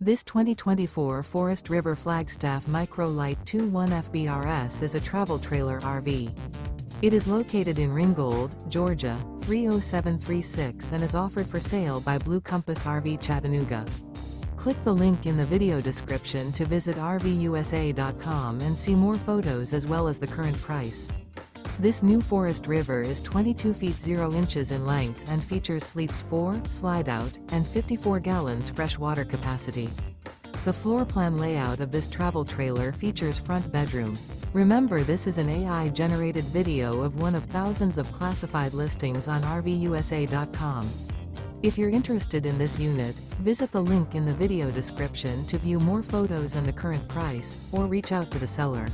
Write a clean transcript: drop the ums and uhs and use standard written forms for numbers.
This 2024 Forest River Flagstaff Micro Lite 2.1 FBRS is a travel trailer RV. It is located in Ringgold, Georgia, 30736 and is offered for sale by Blue Compass RV Chattanooga. Click the link in the video description to visit RVUSA.com and see more photos as well as the current price. This new Forest River is 22 feet 0 inches in length and features sleeps 4, Slideout, and 54 gallons fresh water capacity. The floor plan layout of this travel trailer features front bedroom. Remember, this is an AI-generated video of one of thousands of classified listings on RVUSA.com. If you're interested in this unit, visit the link in the video description to view more photos and the current price, or reach out to the seller.